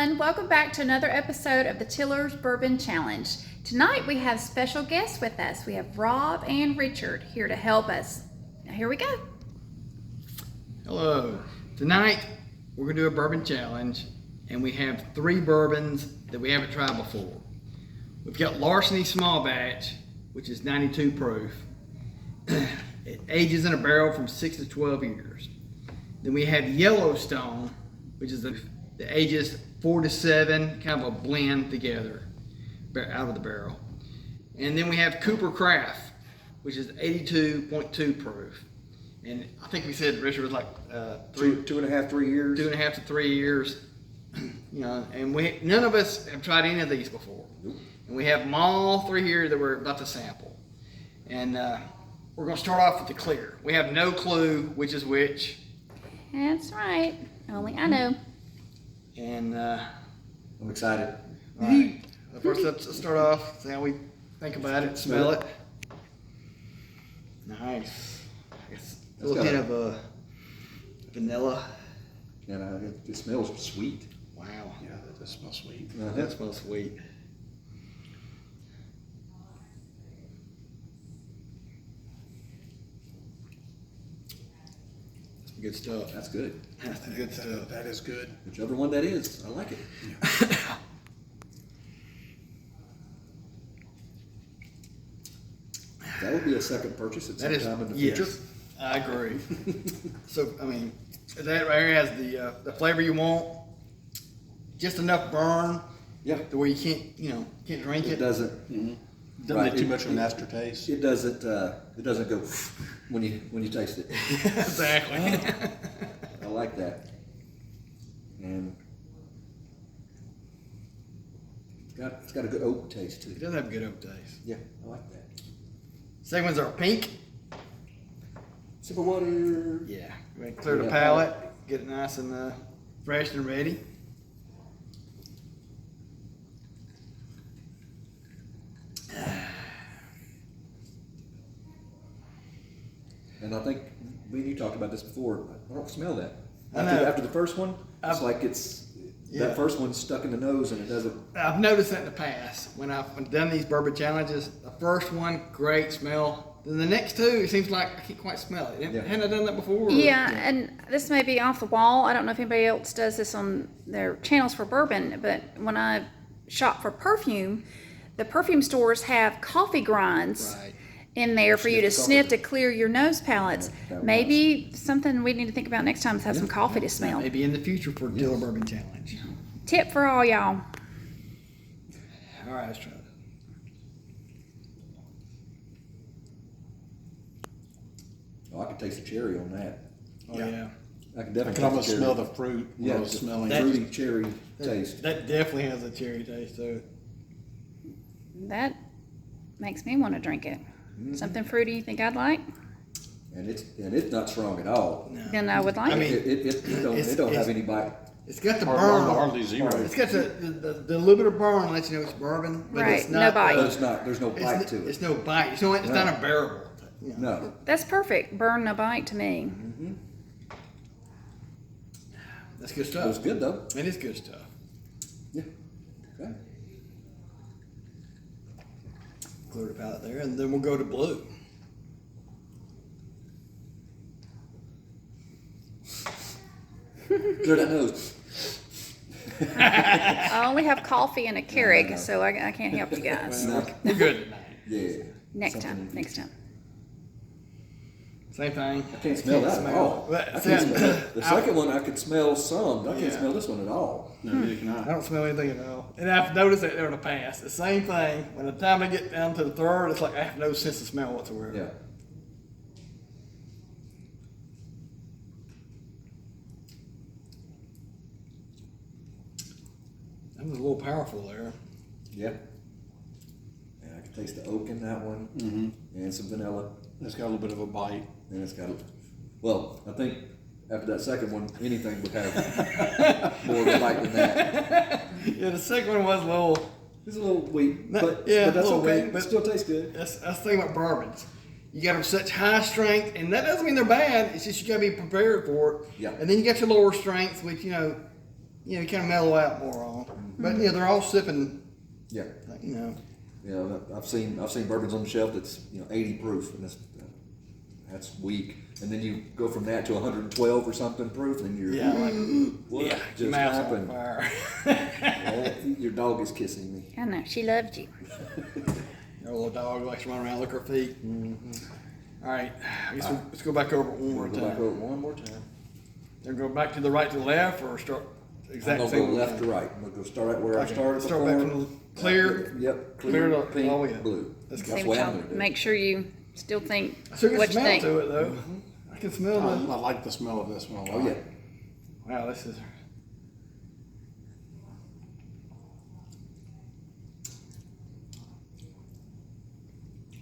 everyone. Welcome back to another episode of the Tiller's Bourbon Challenge. Tonight we have special guests with us. We have Rob and Richard here to help us. Now here we go. Hello. Tonight we're going to do a bourbon challenge, and we have 3 bourbons that we haven't tried before. We've got Larceny Small Batch, which is 92 proof. It ages in a barrel from 6 to 12 years. Then we have Yellowstone, which is the ages 4 to 7, kind of a blend together out of the barrel. And then we have Cooper Craft, which is 82.2 proof. And I think we said Richard was like 3 years. 2.5 to 3 years. You know, and none of us have tried any of these before. Nope. And we have them all 3 here that we're about to sample. And we're going to start off with the clear. We have no clue which is which. That's right. Only I know. And I'm excited. all right. First, let's start off. See how we think about it. Smell it. Nice. It's a little hint of vanilla. And it smells sweet. Wow. Yeah, that does smell sweet. That smells sweet. Good stuff. That's good. That's the good stuff. That is good. Whichever one that is, I like it. That would be a second purchase at some time in the future. Yes, I agree. So, I mean, that right here has the flavor you want, just enough burn, Yeah. to where you can't drink it. It doesn't. Doesn't Right. get too much of an aftertaste. It doesn't. It doesn't go when you taste it. Exactly. I like that. And it's got a good oak taste too. It does have a good oak taste. Yeah, I like that. Second ones are pink. Sip of water. Yeah. Go ahead and clear the Yeah. palate, get it nice and fresh and ready. And I think me and you talked about this before. I don't smell that. I know. After the first one, it's like Yeah. that first one's stuck in the nose and it doesn't. I've noticed that in the past when I've done these bourbon challenges. The first one, great smell. Then the next two, it seems like I can't quite smell it. Yeah. Hadn't I done that before? Or- Yeah, and this may be off the wall. I don't know if anybody else does this on their channels for bourbon, but when I shop for perfume, the perfume stores have coffee grinds Right. in there for you to Sniff sniff coffee. to clear your nose palates. Yeah, that Maybe something we need to think about next time is have some coffee to smell. Maybe in the future for Tiller Bourbon Challenge. Tip for all y'all. All right, let's try it. Oh, I can taste the cherry on that. Oh Yeah. yeah. I can I definitely can almost taste the smell cherry. the fruit. Yeah, It's smelling. that- fruity cherry taste. That definitely has a cherry taste to it. That makes me want to drink it. Something fruity you think I'd like? And it's not strong at all. Then I would like I it. mean, It don't have any bite. It's got the Hardly, burn. hardly zero. It's got the little bit of burn to let you know it's bourbon, but Right, it's no not. bite. There's no bite to It's it. no bite. It's not unbearable. You know. No. That's perfect. Burn no bite to me. That's good It stuff. was good though. It is good stuff. Yeah. Okay. Clear the palate there, and then we'll go to blue. Clear that nose. I only have coffee and a Keurig, so I can't help you guys. No. We're good tonight. Yeah. Next Something- time. Next time. Same thing. I can't smell that at all. But I can't smell that. The second one I could smell some. I Yeah. can't smell this one at all. No, neither can I I. don't smell anything at all. And I've noticed that in the past. The same thing. When the time I get down to the third, it's like I have no sense of smell whatsoever. Yeah. That was a little powerful there. Yeah. And I can taste the oak in that one. Mm-hmm. And some vanilla. It's got a little bit of a bite. And it's got well, I think after that second one, anything would have more of a bite than that. Yeah, the second one was a little. It's a little weak, No, but yeah, that's a little okay. weak, but- It still tastes good. That's the thing about bourbons. You got them such high strength, and that doesn't mean they're bad. It's just you got to be prepared for it. Yeah. And then you got your lower strengths, which you know, kind of mellow out more on. But yeah, they're all sipping, Yeah. you know. Yeah, I've seen bourbons on the shelf that's 80 proof, and that's weak. And then you go from that to 112 or something proof, and you're Yeah, like, what yeah, just your mouth's on happened? fire. Well, your dog is kissing me. I know, she loved you. Your little dog likes to run around, lick her feet. All right, I guess let's go back over it one more Go back over time. it one more time. Then go back to the right to the left, or start I'm exact gonna same go left to thing? right. I'm gonna go start out where I Okay, started start before. back from the clear. Yep. Clear to pink, all the way up. blue. Let's That's See the what way I'm y'all, gonna do. make sure you still think I still get what you smell think. to it though. I can smell I the. like the smell of this one a lot. Oh yeah. Wow, this is.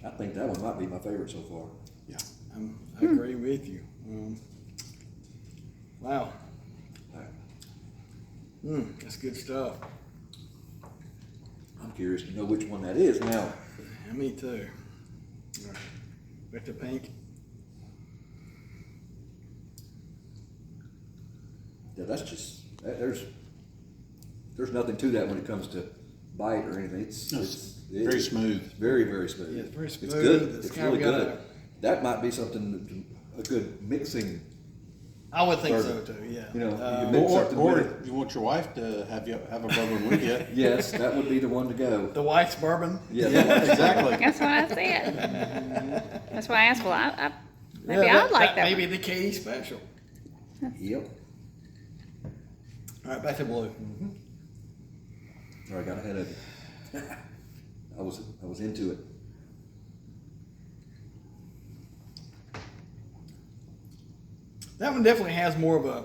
I think that one might be my favorite so far. Yeah. I agree with you. Wow. That's good stuff. I'm curious to know which one that is now. Yeah, me too. With the pink. Yeah, that's just there's nothing to that when it comes to bite or anything. It's Very smooth. Very, very smooth. Yeah, it's very smooth. It's good. It's It's kinda really got good. That might be something, a good mixing. I would think so Bourbon. too. Yeah. You know, you Uh, mix Or, something with it. you want your wife to have a bourbon with you. Yes, that would be the one to go. the wife's bourbon. Yeah, Exactly. That's what I said. That's why I asked, well, I maybe Yeah, I'd like that Maybe one. the Katie special. Yep. All right, back to blue. Or I got ahead of it. I was into it. That one definitely has more of a.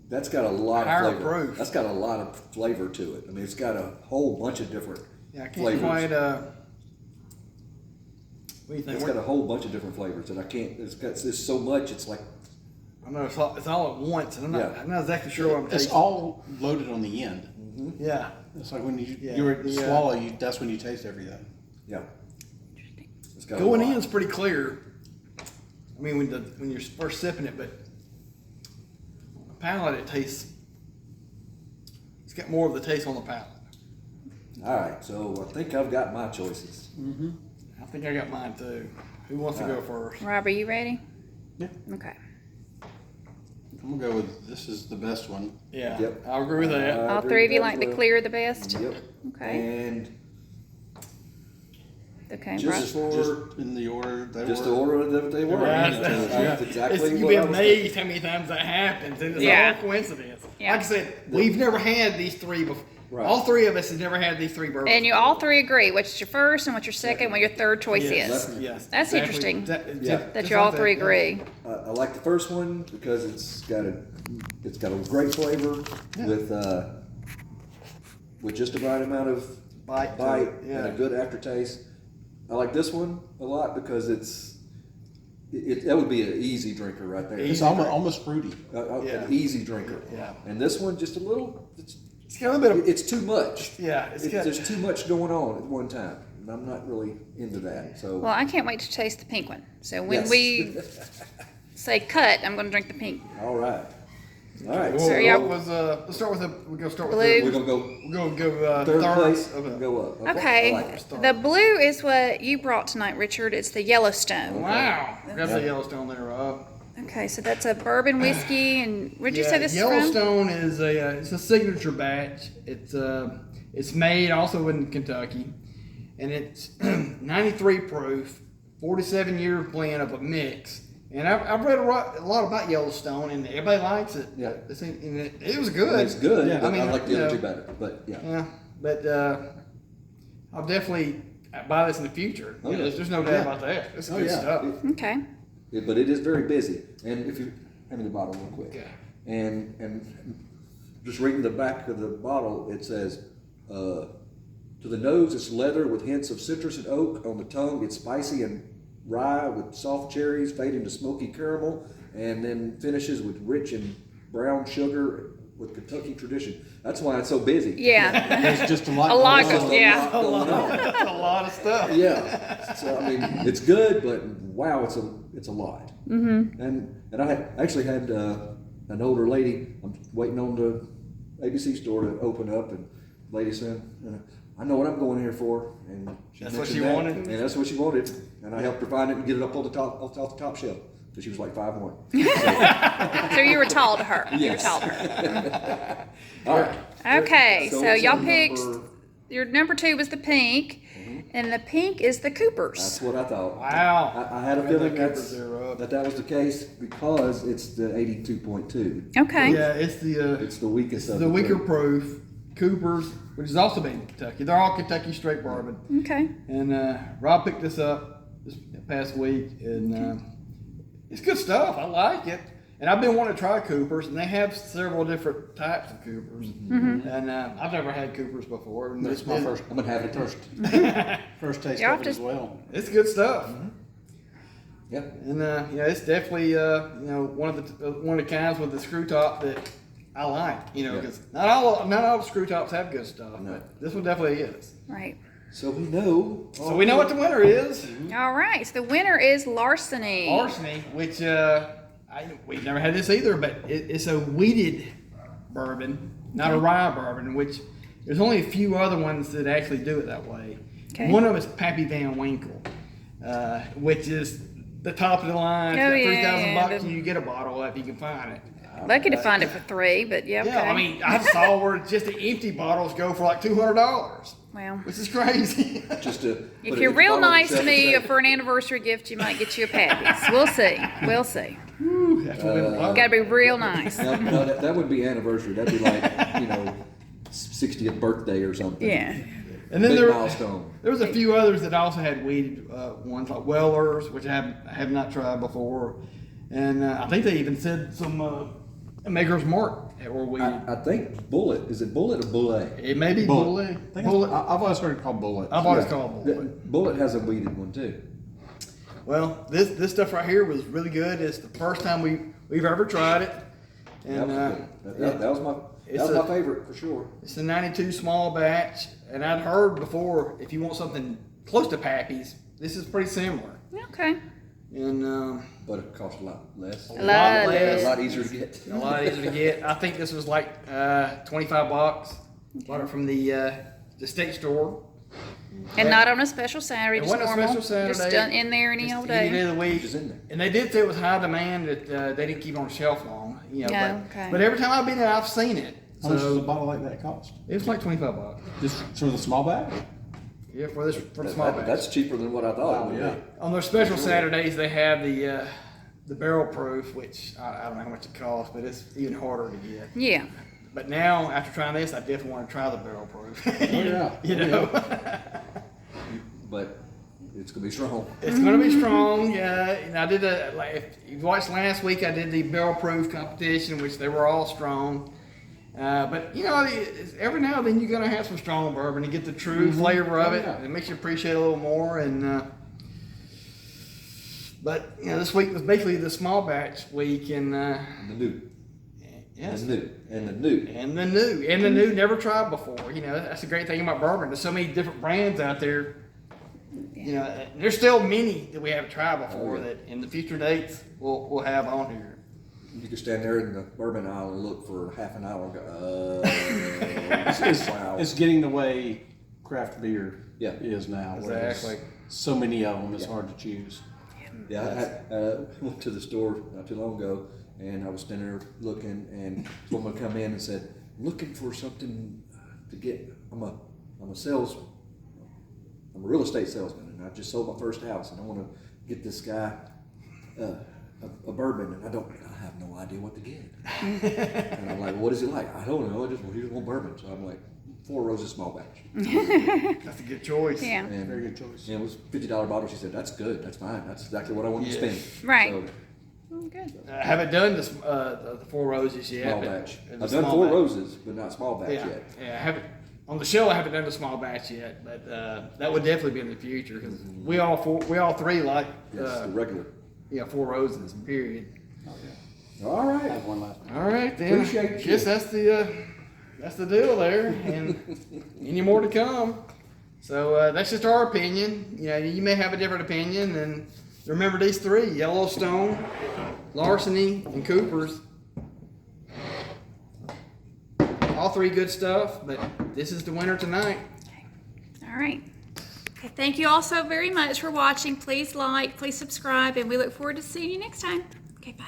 That's got a lot Higher of flavor. proof. That's got a lot of flavor to it. I mean, it's got a whole bunch of different Yeah, I can't flavors. quite. What do you think? It's got a whole bunch of different flavors that I can't. It's so much. It's like I know it's all at once, and Yeah. I'm not exactly sure what I'm It's tasting. all loaded on the end. Yeah. It's like when you Yeah, you swallow, that's when you taste everything. yeah. It's got Going a lot. in is pretty clear. I mean, when you're first sipping it, but on the palate it tastes. It's got more of the taste on the palate. All right, so I think I've got my choices. I think I got mine too. Who wants to go first? Rob, are you ready? Yeah. Okay. I'm gonna go with this is the best one. Yeah, Yep. I agree with that. I All agree three of with you that like as the well. clear the best? Yep. Okay. And Okay. just Rob. for Just in the order they just were. the order that they were. Yeah, That's exactly You'd what be I was amazed how many times that happens, and it's Yeah. all coincidence. Yeah. Like I said, we've never had these three before. Right. All three of us have never had these three bourbons. And you all three agree which your first and what your second, what your third choice Yes, is. yes, That's exactly. interesting Yeah. that just you all like three yeah. agree. I like the first one because it's got a great flavor with just the right amount of Bite to bite it, yeah. and a good aftertaste. I like this one a lot because that would be an easy drinker right there. It's almost fruity. Yeah. An easy drinker. Yeah. And this one just a little. It's got a little bit of It's too much. yeah. There's too much going on at one time, and I'm not really into that. So Well, I can't wait to taste the pink one. So when Yes. we say cut, I'm going to drink the pink. all right. Well, So y'all- what was let's start with we're gonna start with Blue. We're gonna go we're gonna go third place of and it. go up. Okay. I like it. The blue is what you brought tonight, Richard. It's the Yellowstone. Wow, that's a Yellowstone there, Rob. Okay, so that's a bourbon whiskey, and where'd you Yeah, say this is from? Yellowstone is it's a signature batch. It's made also in Kentucky, and it's 93 proof, 47 year blend of a mix. And I've read a lot about Yellowstone, and everybody likes it. Yeah. And it was good. It's good. Yeah, But I like the you other know, two better. But yeah. Yeah, but I'll definitely buy this in the future. Oh, You know, yeah. there's no doubt about that. It's good stuff. Okay. But it is very busy. And if you hand me the bottle real quick. Okay. And just reading the back of the bottle, it says, to the nose, it's leather with hints of citrus and oak. On the tongue, it's spicy and rye with soft cherries, fading to smoky caramel, and then finishes with rich and brown sugar with Kentucky tradition. That's why it's so busy. Yeah. There's just a lot. A lot going on. go- yeah. A lot of stuff. Yeah. So I mean, it's good, but wow, it's a lot. Mm-hmm. And I actually had an older lady. I'm waiting on the ABC store to open up, and lady said, I know what I'm going here for, and she That's what mentioned she that, wanted? and that's what she wanted, and I helped her find it and get it up on the top, off the top shelf, because she was like 5'1". So you were tall to her. You were Yes. tall to her. All right. Okay, so it's y'all a picked, number- your number 2 was the pink, and the pink is the Coopers. That's what I thought. Wow. I had a Got feeling that Coopers there up. that was the case because it's the 82.2. Okay. Yeah, it's the It's the weakest of the weaker three. proof. Coopers, which is also made in Kentucky. They're all Kentucky straight bourbon. Okay. And Rob picked this up this past week, and it's good stuff. I like it. And I've been wanting to try Coopers, and they have several different types of Coopers. And I've never had Coopers before. And That's my first I'm gonna have it first. taste Y'all of it just- as well. It's good stuff. Yeah. And yeah, it's definitely one of the kinds with the screw top that I like. Yeah. Because not all the screw tops have good stuff, No. but this one definitely is. Right. So we know. So we know what the winner is. All right. So the winner is Larceny. Larceny, which we've never had this either, but it's a wheated bourbon, not a rye bourbon, which there's only a few other ones that actually do it that way. Okay. One of them is Pappy Van Winkle, which is the top of the line. It's Oh, got yeah, $3,000 the- and you get a bottle if you can find it. Lucky to find it for 3, but yeah, okay. Yeah, I mean, I saw where just the empty bottles go for like $200, Well, which is crazy. Just to if put you're it- real follow nice to yourself me and say, for an anniversary gift, you might get you a Pappy's. We'll see. We'll see. That's what we love. Got to be real nice. No, that would be anniversary. That'd be like 60th birthday or something. Yeah. And then Big there milestone. was a few others that also had weeded ones, like Weller's, which I have not tried before, and I think they even said some Maker's Mark that were weeded. I think Bullet. Is it Bullet or Bullet? It may be Bullet. Bullet. Bullet. I've always heard it called Bullet. I've always Yeah. called Bullet. Bullet has a weeded one too. Well, this stuff right here was really good. It's the first time we've ever tried it, and That was my it's my favorite for sure. it's a 92 small batch. And I'd heard before if you want something close to Pappy's, this is pretty similar. Okay. And But it costs a lot less. A lot lot less. A lot easier to get. a lot easier to get. I think this was like $25. Bought it from the state store. And not on a special Saturday, It just wasn't a normal. special Saturday. Just done in there any Just old any day day. of the week. Just in there. And they did say it was high demand that they didn't keep on the shelf long. Yeah, okay. But every time I've been there, I've seen it. How much does a So bottle like that cost? it was like $25. Just for the small bag? Yeah, for the small batch. That's cheaper than what I thought. it would yeah. be. On their special Saturdays, they have the barrel proof, which I don't know how much it costs, but it's even harder to get. Yeah. But now, after trying this, I definitely want to try the barrel proof. yeah. You know, But it's gonna be strong. it's going to be strong. And I did if you watched last week, I did the barrel proof competition, which they were all strong. But every now and then you're going to have some strong bourbon to get the true flavor of it. Yeah. It makes you appreciate it a little more. And but this week was basically the small batch week, and The new. yes. The new. And the new. And the new, never tried before. That's the great thing about bourbon. There's so many different brands out there. There's still many that we haven't tried before Oh, yeah. that in the future dates we'll have on here. You could stand there in the bourbon aisle and look for half an hour and go, wow. It's getting the way craft beer Yeah. is now. where there's Exactly. So many of them, it's hard to choose. Yeah, I went to the store not too long ago, and I was standing there looking, and a woman come in and said, "I'm looking for something to get. I'm a real estate salesman, and I just sold my first house, and I want to get this guy a bourbon, and I have no idea what to get." And I'm like, "What is it like?" "I don't know. He just want bourbon." So I'm like, 4 Roses small batch. That's a good choice. Yeah. And Very good choice. it was $50 bottle. She said, "That's good. That's fine. That's exactly what I want to Yeah. spend." Right. So, Oh, good. I haven't done the 4 Roses yet. small but- batch. the I've done small 4 batch. Roses, but not small batch Yeah, yet. yeah. I haven't on the show. I haven't done the small batch yet, but that would definitely be in the future because we all 3 like Yes, the regular. 4 Roses. Period. Oh, yeah. All I right. have one last one. All right, then. Appreciate you. Guess that's the deal there, and any more to come. So that's just our opinion. You may have a different opinion, and remember these 3: Yellowstone, Larceny, and Coopers. all three good stuff, but this is the winner tonight. All right. Okay, thank you all so very much for watching. Please like, please subscribe, and we look forward to seeing you next time. Okay, bye.